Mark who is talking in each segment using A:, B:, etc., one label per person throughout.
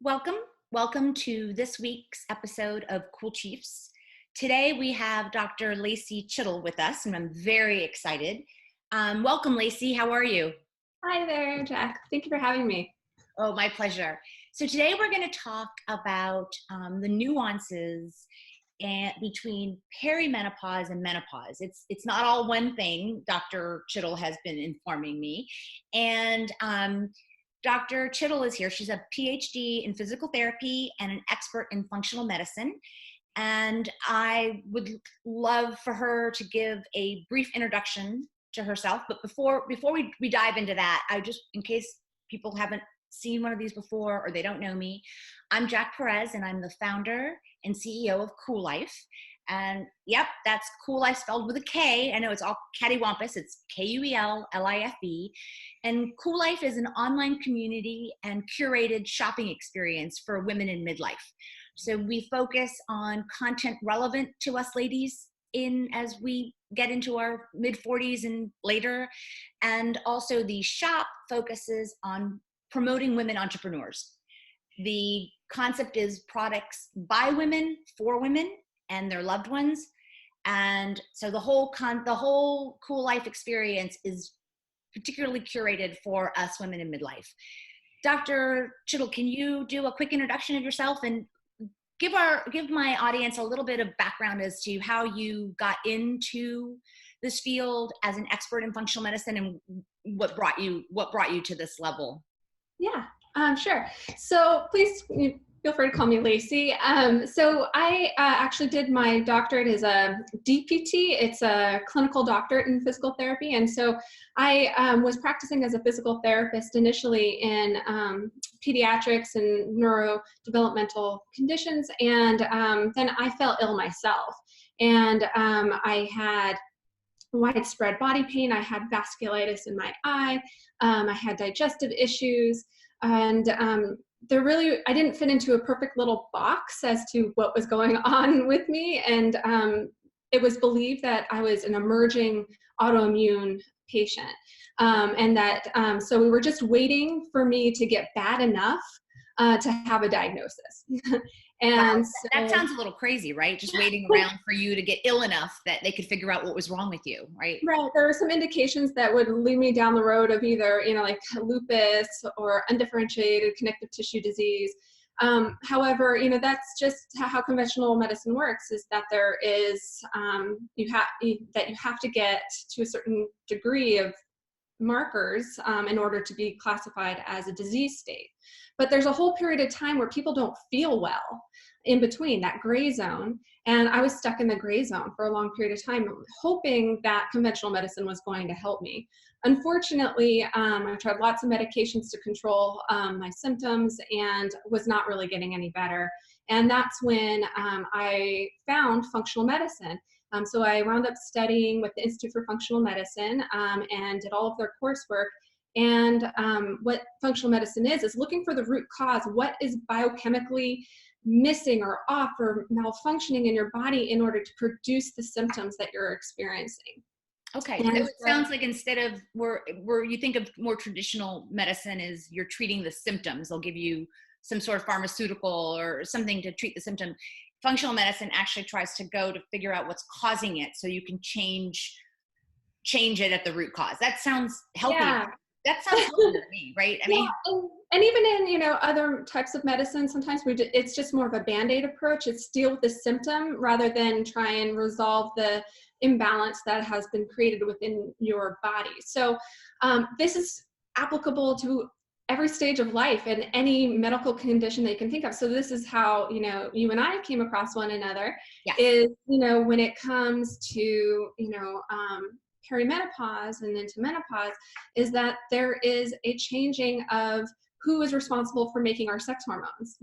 A: Welcome. Welcome to this week's episode of Cool Chiefs. Today we have Dr. Lacey Chittle with us, and I'm very excited. Welcome, Lacey. How are you?
B: Hi there, Jack. Thank you for having me.
A: Oh, my pleasure. So today we're going to talk about the nuances between peri-menopause and menopause. It's not all one thing, Dr. Chittle has been informing me. And Dr. Chittle is here. She's a PhD in physical therapy and an expert in functional medicine. And I would love for her to give a brief introduction to herself. But before we dive into that, in case people haven't seen one of these before or they don't know me, I'm Jack Perez, and I'm the founder and CEO of Kuel. And yep, that's Kuel spelled with a K. I know it's all cattywampus. It's Kuellife. And Kuel is an online community and curated shopping experience for women in midlife. So we focus on content relevant to us ladies as we get into our mid-40s and later. And also the shop focuses on promoting women entrepreneurs. The concept is products by women for women and their loved ones. And so the whole Kuel Life experience is particularly curated for us women in midlife. Dr. Chittle, can you do a quick introduction of yourself and give my audience a little bit of background as to how you got into this field as an expert in functional medicine and what brought you to this level?
B: Yeah, sure. So please feel free to call me Lacey. So I actually did my doctorate as a DPT. It's a clinical doctorate in physical therapy. And so I was practicing as a physical therapist initially in pediatrics and neurodevelopmental conditions. And then I fell ill myself. And I had widespread body pain. I had vasculitis in my eye. I had digestive issues. And I didn't fit into a perfect little box as to what was going on with me. And it was believed that I was an emerging autoimmune patient. And that, so we were just waiting for me to get bad enough to have a diagnosis.
A: And that sounds a little crazy, right? Just waiting around for you to get ill enough that they could figure out what was wrong with you, right?
B: Right. There were some indications that would lead me down the road of either, like lupus or undifferentiated connective tissue disease. However, that's just how conventional medicine works, is that there is, you have to get to a certain degree of markers in order to be classified as a disease state. But there's a whole period of time where people don't feel well in between, that gray zone. And I was stuck in the gray zone for a long period of time, hoping that conventional medicine was going to help me. Unfortunately, I tried lots of medications to control my symptoms and was not really getting any better. And that's when I found functional medicine. So I wound up studying with the Institute for Functional Medicine and did all of their coursework. And what functional medicine is looking for the root cause. What is biochemically missing or off or malfunctioning in your body in order to produce the symptoms that you're experiencing?
A: Okay, so it sounds like instead of where you think of more traditional medicine is you're treating the symptoms. They'll give you some sort of pharmaceutical or something to treat the symptom. Functional medicine actually tries to go to figure out what's causing it so you can change it at the root cause. That sounds healthy.
B: Yeah.
A: That sounds healthy to me, right? I mean,
B: and even in other types of medicine, sometimes it's just more of a Band-Aid approach. It's deal with the symptom rather than try and resolve the imbalance that has been created within your body. So this is applicable to every stage of life and any medical condition that you can think of. So this is how, you and I came across one another.
A: Yes.
B: Is, when it comes to, peri-menopause and into menopause, is that there is a changing of who is responsible for making our sex hormones,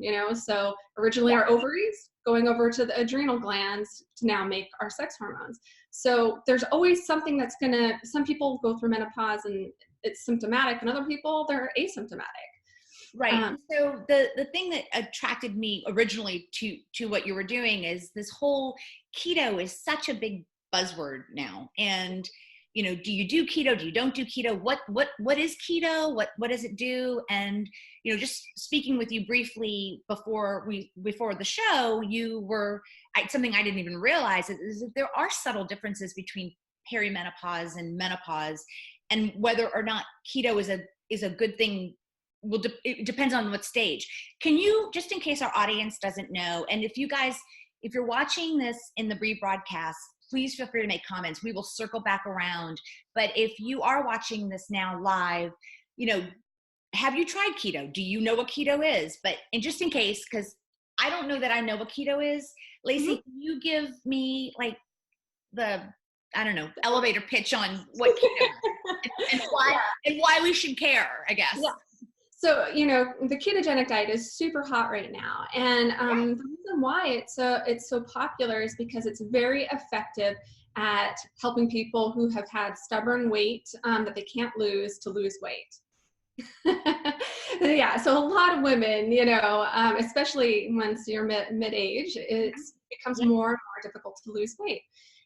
B: so originally our ovaries going over to the adrenal glands to now make our sex hormones. So there's always something that's some people go through menopause and it's symptomatic, and other people, they're asymptomatic.
A: Right. So the thing that attracted me originally to what you were doing is this whole keto is such a big buzzword now. And, do you do keto? Do you don't do keto? What is keto? What does it do? And, just speaking with you briefly before the show, something I didn't even realize is that there are subtle differences between perimenopause and menopause, and whether or not keto is a good thing. It depends on what stage. Can you, just in case our audience doesn't know, and if you're watching this in the rebroadcast, please feel free to make comments. We will circle back around. But if you are watching this now live, have you tried keto? Do you know what keto is? And just in case, because I don't know that I know what keto is, Lacey, can you give me like the, I don't know, elevator pitch on what keto is and why we should care, I guess.
B: Yeah. So, the ketogenic diet is super hot right now. And the reason why it's so popular is because it's very effective at helping people who have had stubborn weight that they can't lose to lose weight. Yeah, so a lot of women, especially once you're mid-age, it becomes more and more difficult to lose weight.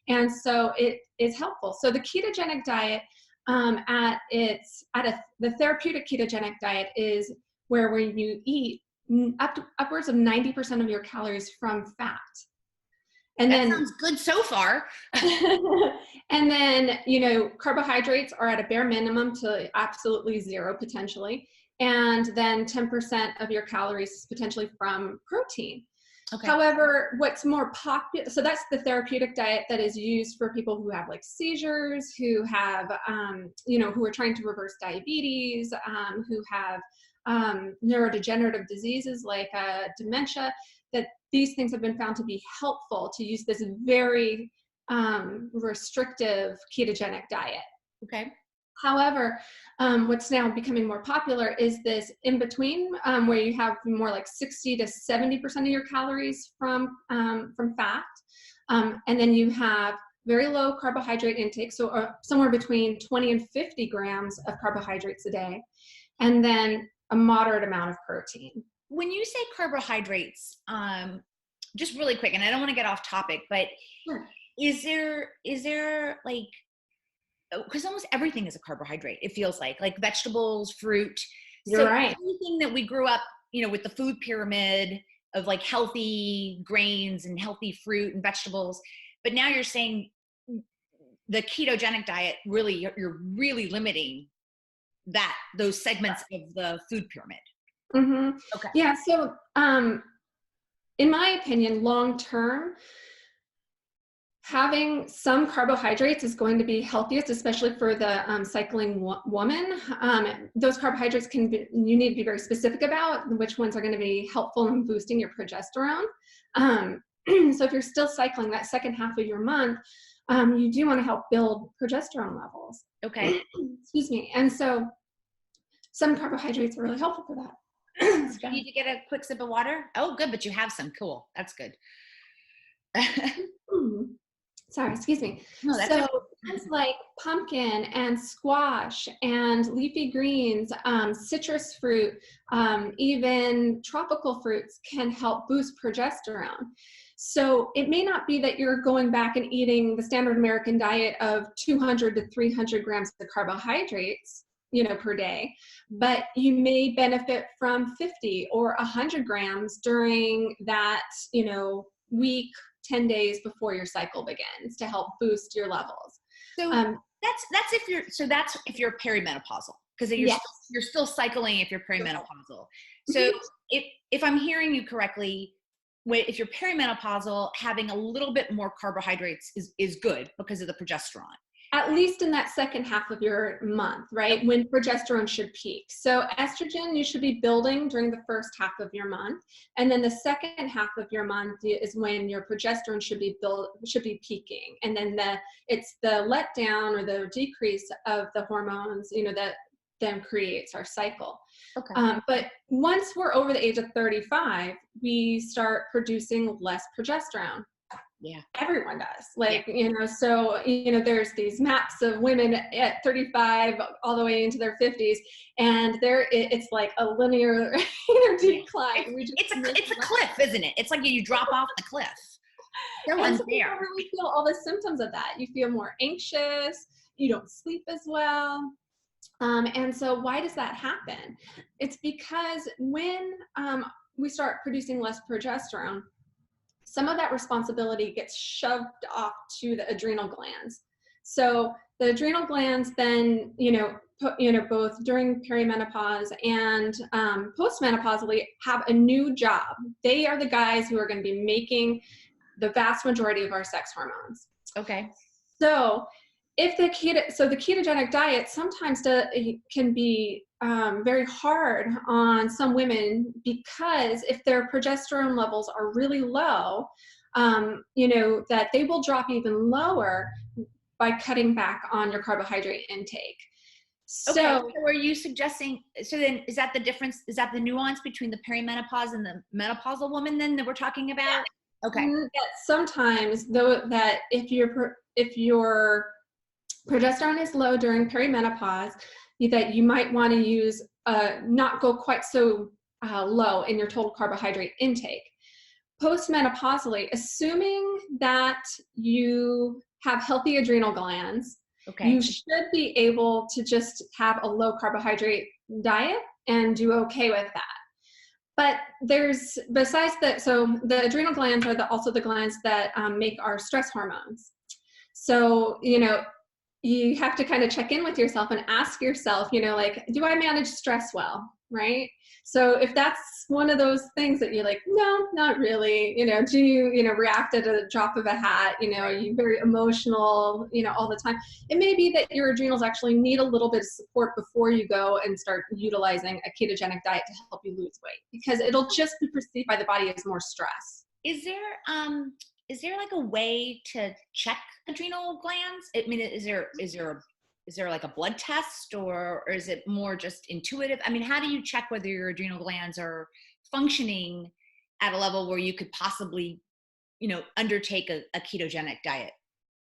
B: And so it is helpful. So the ketogenic diet, the therapeutic ketogenic diet is where you eat upwards of 90% of your calories from fat. And
A: that sounds good so far.
B: And then, carbohydrates are at a bare minimum to absolutely zero potentially. And then 10% of your calories potentially from protein. Okay. However, what's more popular, so that's the therapeutic diet that is used for people who have like seizures, who have, who are trying to reverse diabetes, who have neurodegenerative diseases like dementia, that these things have been found to be helpful to use this very restrictive ketogenic diet. Okay. However, what's now becoming more popular is this in between, where you have more like 60 to 70% of your calories from fat, and then you have very low carbohydrate intake, so somewhere between 20 and 50 grams of carbohydrates a day, and then a moderate amount of protein.
A: When you say carbohydrates, just really quick, and I don't want to get off topic, but sure. Is there like, because almost everything is a carbohydrate, it feels like vegetables, fruit.
B: You're right.
A: Everything that we grew up, with the food pyramid of like healthy grains and healthy fruit and vegetables. But now you're saying the ketogenic diet, really, you're really limiting those segments of the food pyramid.
B: Mm-hmm. Okay. Yeah. So, in my opinion, long term, having some carbohydrates is going to be healthiest, especially for the cycling woman. Those carbohydrates you need to be very specific about which ones are going to be helpful in boosting your progesterone. So if you're still cycling that second half of your month, you do want to help build progesterone levels.
A: Okay.
B: Excuse me. And so some carbohydrates are really helpful for that.
A: You need to get a quick sip of water? Oh, good, but you have some. Cool. That's good.
B: Sorry, excuse me.
A: No, that's
B: so things like pumpkin and squash and leafy greens, citrus fruit, even tropical fruits can help boost progesterone. So it may not be that you're going back and eating the standard American diet of 200 to 300 grams of carbohydrates, per day, but you may benefit from 50 or 100 grams during that, week, 10 days before your cycle begins to help boost your levels.
A: So that's if you're perimenopausal, because you're still cycling if you're perimenopausal. So if I'm hearing you correctly, if you're perimenopausal, having a little bit more carbohydrates is good because of the progesterone.
B: At least in that second half of your month, right? When progesterone should peak. So estrogen, you should be building during the first half of your month. And then the second half of your month is when your progesterone should be peaking. And then it's the letdown or the decrease of the hormones, that then creates our cycle. Okay. But once we're over the age of 35, we start producing less progesterone.
A: Yeah.
B: Everyone does. So, there's these maps of women at 35 all the way into their 50s, and it's like a linear decline.
A: It's a cliff, isn't it? It's like you drop off the cliff. No one's there.
B: You really feel all the symptoms of that. You feel more anxious. you don't sleep as well. And so why does that happen? It's because when we start producing less progesterone, some of that responsibility gets shoved off to the adrenal glands. So the adrenal glands then, both during perimenopause and postmenopausally have a new job. They are the guys who are going to be making the vast majority of our sex hormones.
A: Okay.
B: So if the ketogenic diet sometimes can be very hard on some women, because if their progesterone levels are really low, that they will drop even lower by cutting back on your carbohydrate intake.
A: So are you suggesting, so then is that the difference, is that the nuance between the perimenopause and the menopausal woman then that we're talking about?
B: Yeah.
A: Okay.
B: That sometimes, though, that if your progesterone is low during perimenopause, that you might want to use not go quite so low in your total carbohydrate intake. Postmenopausally, assuming that you have healthy adrenal glands, you should be able to just have a low carbohydrate diet and do okay with that. But besides that, so the adrenal glands are also the glands that make our stress hormones. So, you have to kind of check in with yourself and ask yourself, do I manage stress well, right? So if that's one of those things that you're like, no, not really, do you, react at a drop of a hat, are you very emotional, all the time? It may be that your adrenals actually need a little bit of support before you go and start utilizing a ketogenic diet to help you lose weight, because it'll just be perceived by the body as more stress.
A: Is there like a way to check adrenal glands? I mean, is there like a blood test, or is it more just intuitive? I mean, how do you check whether your adrenal glands are functioning at a level where you could possibly, undertake a ketogenic diet?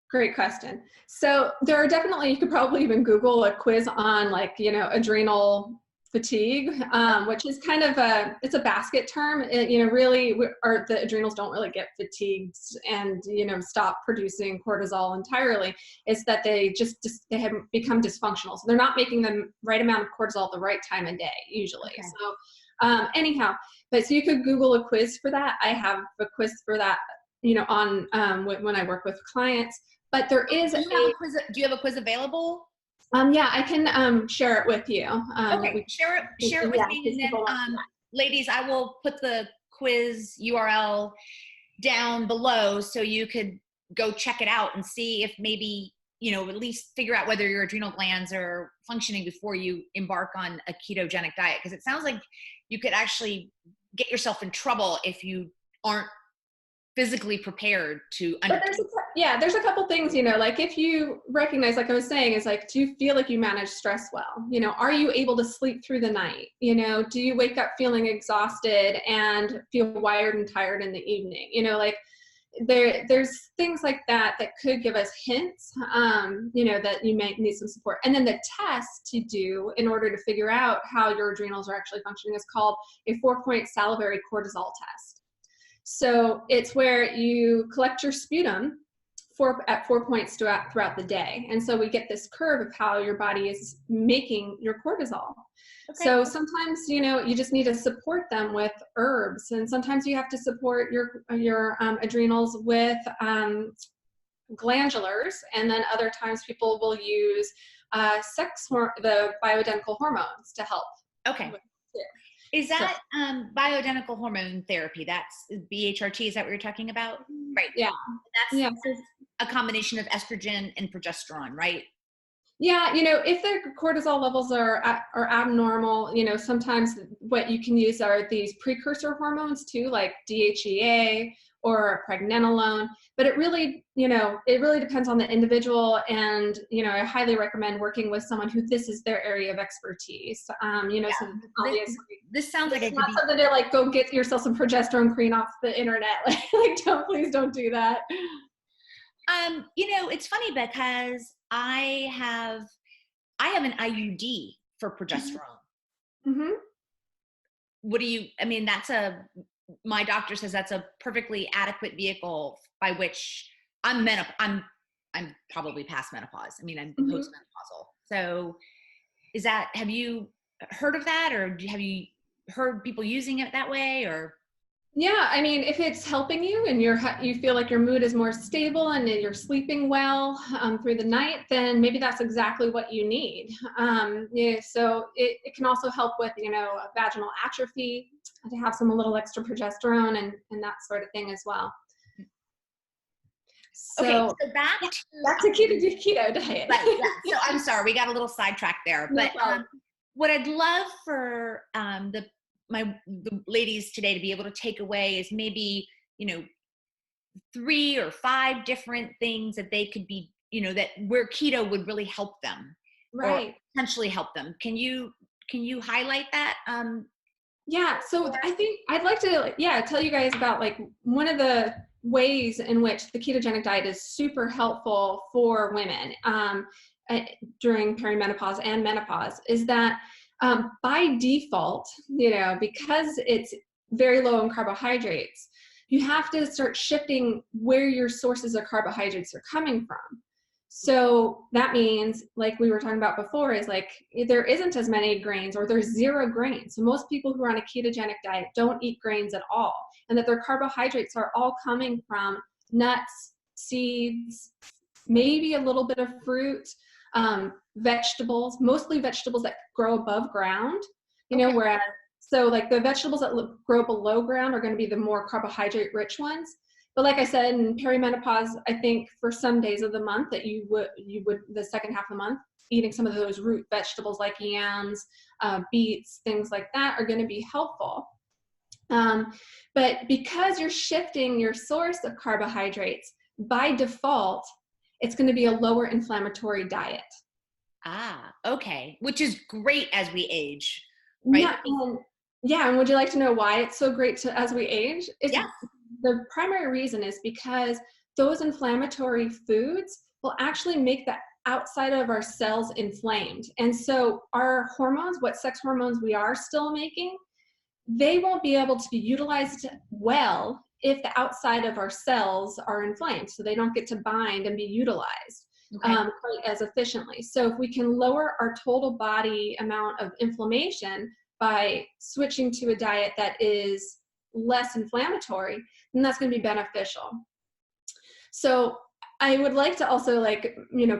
B: Great question. So there are definitely, you could probably even Google a quiz on adrenal fatigue, which is kind of it's a basket term. Really, the adrenals don't really get fatigued and, stop producing cortisol entirely. It's that they have become dysfunctional. So they're not making the right amount of cortisol at the right time of day, usually. Okay. So anyhow, but so you could Google a quiz for that. I have a quiz for that, on when I work with clients, but there is
A: do you have a quiz available?
B: Yeah, I can share it with you.
A: Okay, share it with me, and then ladies, I will put the quiz URL down below so you could go check it out and see if maybe, at least figure out whether your adrenal glands are functioning before you embark on a ketogenic diet. Because it sounds like you could actually get yourself in trouble if you aren't physically prepared to undertake.
B: There's a couple things, if you recognize, like I was saying, is do you feel like you manage stress well? Are you able to sleep through the night? Do you wake up feeling exhausted and feel wired and tired in the evening? There's things like that could give us hints, that you may need some support. And then the test to do in order to figure out how your adrenals are actually functioning is called a 4-point salivary cortisol test. So it's where you collect your sputum at 4 points throughout the day. And so we get this curve of how your body is making your cortisol. Okay. So sometimes, you just need to support them with herbs. And sometimes you have to support your adrenals with glandulars. And then other times people will use the bioidentical hormones to help.
A: Okay. Is that bioidentical hormone therapy? That's BHRT. Is that what you're talking about? Right.
B: Yeah.
A: That's a combination of estrogen and progesterone, right?
B: Yeah. If their cortisol levels are abnormal, sometimes what you can use are these precursor hormones too, like DHEA or pregnenolone. But it really depends on the individual. And, I highly recommend working with someone who this is their area of expertise. So obviously
A: this sounds like
B: it's not something to go get yourself some progesterone cream off the internet. Please don't do that.
A: It's funny because I have an IUD for progesterone.
B: Mm-hmm.
A: My doctor says that's a perfectly adequate vehicle by which I'm I'm probably past menopause. I mean, I'm
B: Mhm.
A: postmenopausal. So have you heard of that, or have you heard people using it that way, or?
B: Yeah, I mean, if it's helping you and you feel like your mood is more stable and that you're sleeping well through the night, then maybe that's exactly what you need. Yeah, so it can also help with, vaginal atrophy, to have a little extra progesterone and that sort of thing as well.
A: Okay,
B: So
A: so back
B: yeah,
A: to
B: back to keto diet.
A: right, yeah. So I'm sorry, we got a little sidetracked there,
B: No
A: but
B: problem.
A: what I'd love for the ladies today to be able to take away is maybe 3 or 5 different things that they could be, that where keto would really help them or
B: Right.
A: potentially help them. Can you highlight that?
B: Yeah, so I think I'd like to, tell you guys about like one of the ways in which the ketogenic diet is super helpful for women during perimenopause and menopause is that by default, because it's very low in carbohydrates, you have to start shifting where your sources of carbohydrates are coming from. So that means, like we were talking about before, is like there isn't as many grains or there's 0 grains. So most people who are on a ketogenic diet don't eat grains at all, and that their carbohydrates are all coming from nuts, seeds, maybe a little bit of fruit, vegetables, mostly vegetables that grow above ground,
A: Okay.
B: whereas, so like the vegetables that grow below ground are going to be the more carbohydrate rich ones. But like I said, in perimenopause, I think for some days of the month that you would the second half of the month, eating some of those root vegetables like yams, beets, things like that are going to be helpful. But because you're shifting your source of carbohydrates, by default, it's going to be a lower inflammatory diet.
A: Okay. Which is great as we age, right?
B: And would you like to know why it's so great as we age?
A: Yeah.
B: The primary reason is because those inflammatory foods will actually make the outside of our cells inflamed. And so our hormones, what sex hormones we are still making, they won't be able to be utilized well if the outside of our cells are inflamed. So they don't get to bind and be utilized quite as efficiently. So if we can lower our total body amount of inflammation by switching to a diet that is less inflammatory, then that's going to be beneficial. So I would like to also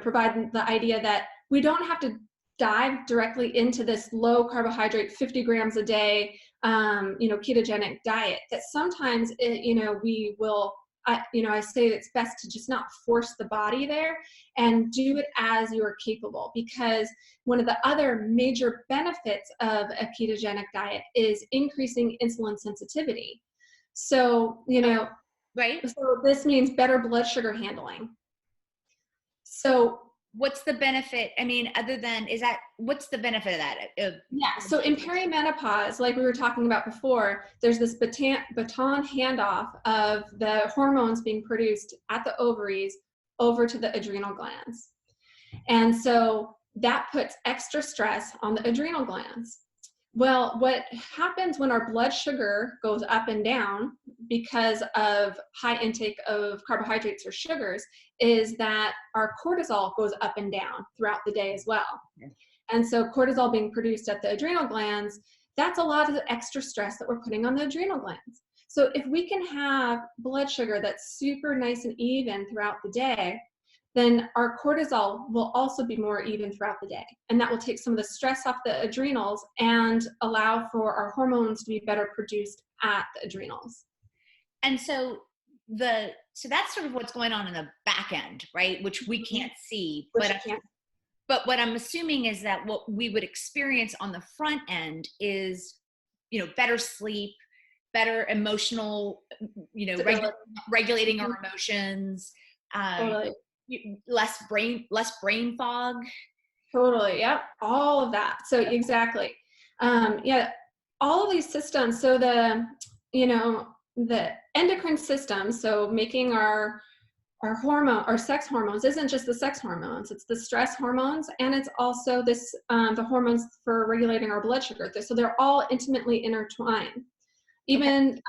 B: provide the idea that we don't have to dive directly into this low carbohydrate 50 grams a day ketogenic diet. That sometimes we will I say it's best to just not force the body there and do it as you're capable, because one of the other major benefits of a ketogenic diet is increasing insulin sensitivity. So,
A: right.
B: so this means better blood sugar handling. So
A: what's the benefit? I mean, what's the benefit of that?
B: Yeah, so in perimenopause, like we were talking about before, there's this baton handoff of the hormones being produced at the ovaries over to the adrenal glands. And so that puts extra stress on the adrenal glands. Well, what happens when our blood sugar goes up and down because of high intake of carbohydrates or sugars is that our cortisol goes up and down throughout the day as well. Okay. And so cortisol being produced at the adrenal glands, that's a lot of the extra stress that we're putting on the adrenal glands. So if we can have blood sugar that's super nice and even throughout the day, then our cortisol will also be more even throughout the day. And that will take some of the stress off the adrenals and allow for our hormones to be better produced at the adrenals.
A: And so that's sort of what's going on in the back end, right? Which we can't see. But what I'm assuming is that what we would experience on the front end is, better sleep, better emotional, regulating our emotions,
B: totally.
A: less brain fog.
B: Totally. Yep. All of that. So exactly. All of these systems. So the endocrine system, so making our sex hormones isn't just the sex hormones, it's the stress hormones, and it's also the hormones for regulating our blood sugar. So they're all intimately intertwined. Even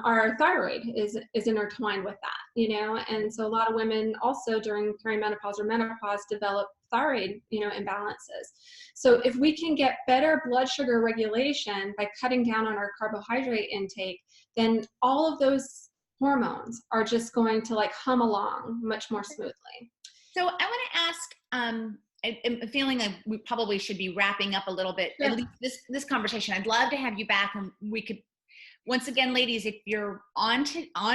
B: our thyroid is intertwined with that, you know, and so a lot of women also during perimenopause or menopause develop thyroid, you know, imbalances. So if we can get better blood sugar regulation by cutting down on our carbohydrate intake, then all of those hormones are just going to like hum along much more smoothly.
A: So I want to ask, I'm feeling like we probably should be wrapping up a little bit,
B: Sure.
A: at least this conversation. I'd love to have you back, and we could, once again, ladies, if you're on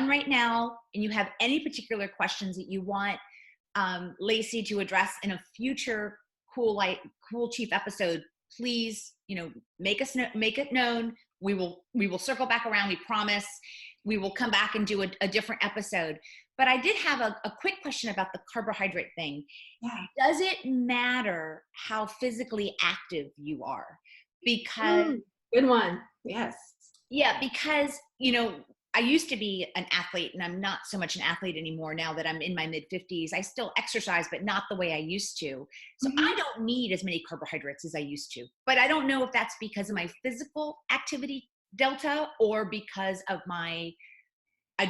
A: right now and you have any particular questions that you want Lacey to address in a future Cool Chief episode, please, you know, make it known. We will circle back around. We promise. We will come back and do a different episode. But I did have a quick question about the carbohydrate thing.
B: Yeah.
A: Does it matter how physically active you are? Because
B: good one. Yes.
A: Yeah, because, you know, I used to be an athlete, and I'm not so much an athlete anymore now that I'm in my mid-50s. I still exercise, but not the way I used to. So I don't need as many carbohydrates as I used to. But I don't know if that's because of my physical activity delta or because of my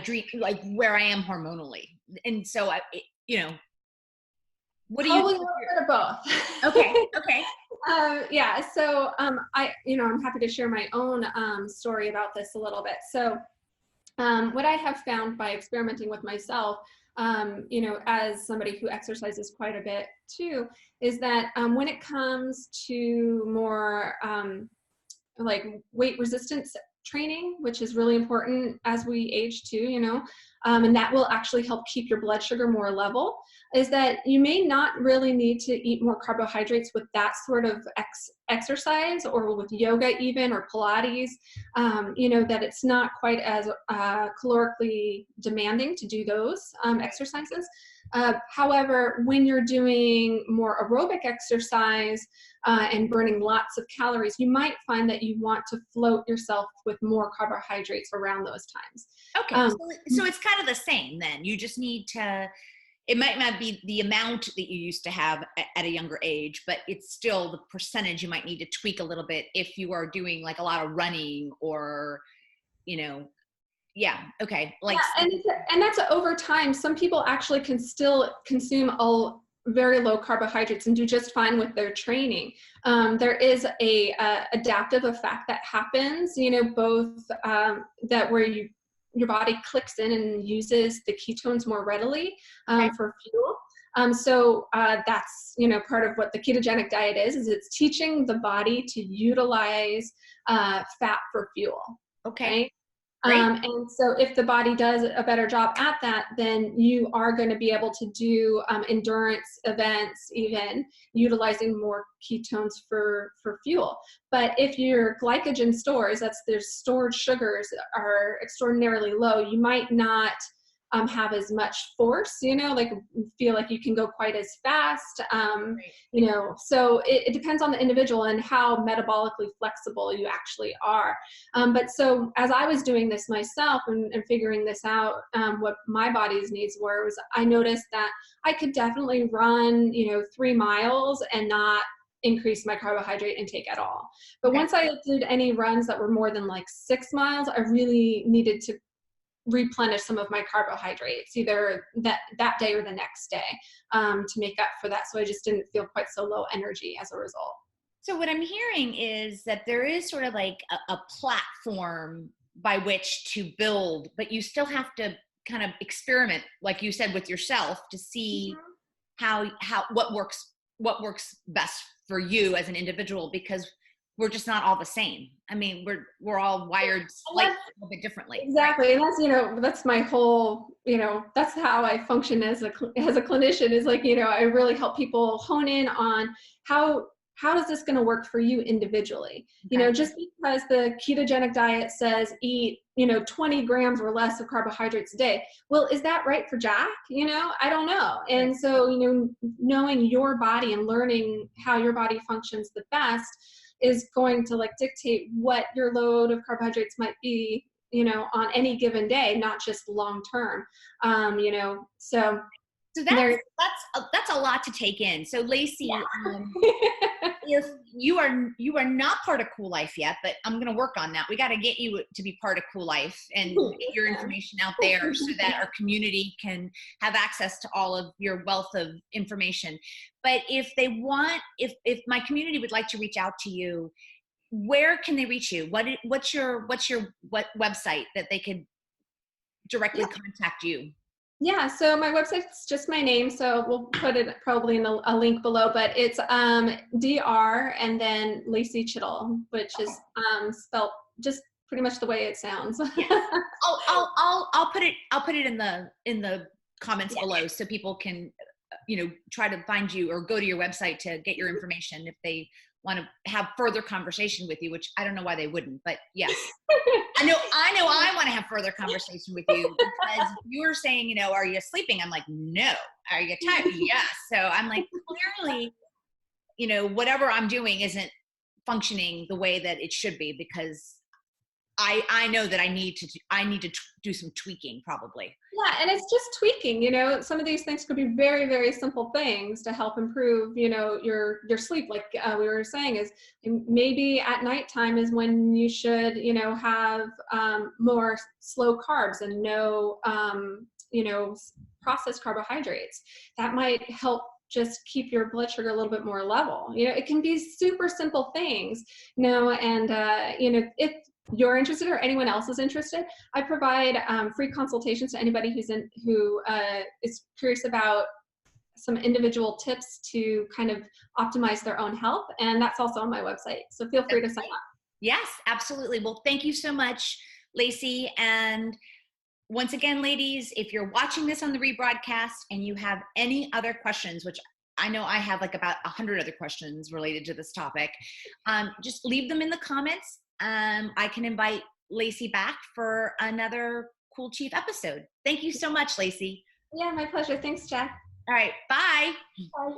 A: dream, like where I am hormonally. And so, you know, what do you
B: Probably a little bit of both.
A: Okay.
B: Yeah. So I'm happy to share my own story about this a little bit. So what I have found by experimenting with myself, you know, as somebody who exercises quite a bit too, is that when it comes to more like weight resistance training, which is really important as we age too, you know, and that will actually help keep your blood sugar more level, is that you may not really need to eat more carbohydrates with that sort of exercise or with yoga even or Pilates, you know, that it's not quite as calorically demanding to do those exercises. However, when you're doing more aerobic exercise and burning lots of calories, you might find that you want to float yourself with more carbohydrates around those times.
A: Okay, so it's kind of the same then. You just need to, it might not be the amount that you used to have at a younger age, but it's still the percentage you might need to tweak a little bit if you are doing like a lot of running or, you know, yeah, okay. Like,
B: yeah, and that's over time. Some people actually can still consume very low carbohydrates and do just fine with their training. There is a adaptive effect that happens, you know, both that where your body clicks in and uses the ketones more readily for fuel. So that's, you know, part of what the ketogenic diet is it's teaching the body to utilize fat for fuel.
A: Okay.
B: Right? And so if the body does a better job at that, then you are going to be able to do endurance events, even utilizing more ketones for fuel. But if your glycogen stores, their stored sugars are extraordinarily low, you might not have as much force, you know, like feel like you can go quite as fast, you know, so it depends on the individual and how metabolically flexible you actually are. But so as I was doing this myself and figuring this out, what my body's needs were, was I noticed that I could definitely run, you know, 3 miles and not increase my carbohydrate intake at all. But once I did any runs that were more than like 6 miles, I really needed to replenish some of my carbohydrates either that day or the next day to make up for that. So I just didn't feel quite so low energy as a result.
A: So what I'm hearing is that there is sort of like a platform by which to build, but you still have to kind of experiment, like you said, with yourself to see what works best for you as an individual, because we're just not all the same. I mean, we're all wired slightly a little bit differently.
B: Exactly. And that's, you know, that's my whole, you know, that's how I function as a clinician, is like, you know, I really help people hone in on how is this going to work for you individually? You know, just because the ketogenic diet says eat, you know, 20 grams or less of carbohydrates a day. Well, is that right for Jack? You know, I don't know. And so, you know, knowing your body and learning how your body functions the best is going to like dictate what your load of carbohydrates might be, you know, on any given day, not just long term. You know, so
A: So that's a lot to take in. So Lacey, if you are not part of Cool Life yet, but I'm going to work on that. We got to get you to be part of Cool Life and get your information out there so that our community can have access to all of your wealth of information. But if if my community would like to reach out to you, where can they reach you? What's your website that they could directly contact you?
B: Yeah, so my website's just my name, so we'll put it probably in a link below, but it's Dr. and then Lacey Chittle, which is spelled just pretty much the way it sounds.
A: Yes. I'll put it in the comments below so people can try to find you or go to your website to get your information if they want to have further conversation with you, which I don't know why they wouldn't, but yes. I know I want to have further conversation with you because you were saying, are you sleeping? I'm like, no. Are you tired? Yes. So I'm like, clearly, whatever I'm doing isn't functioning the way that it should be because I know that I need to do some tweaking probably.
B: Yeah, and it's just tweaking, some of these things could be very, very simple things to help improve, your sleep. Like we were saying, is maybe at nighttime is when you should, have more slow carbs and no, processed carbohydrates. That might help just keep your blood sugar a little bit more level. It can be super simple things, and, if you're interested or anyone else is interested, I provide free consultations to anybody who is curious about some individual tips to kind of optimize their own health. And that's also on my website. So feel free to sign up.
A: Yes, absolutely. Well, thank you so much, Lacey. And once again, ladies, if you're watching this on the rebroadcast and you have any other questions, which I know I have like about 100 other questions related to this topic, just leave them in the comments. I can invite Lacey back for another Cool Chief episode. Thank you so much, Lacey.
B: Yeah, my pleasure. Thanks, Jack.
A: All right. Bye.
B: Bye.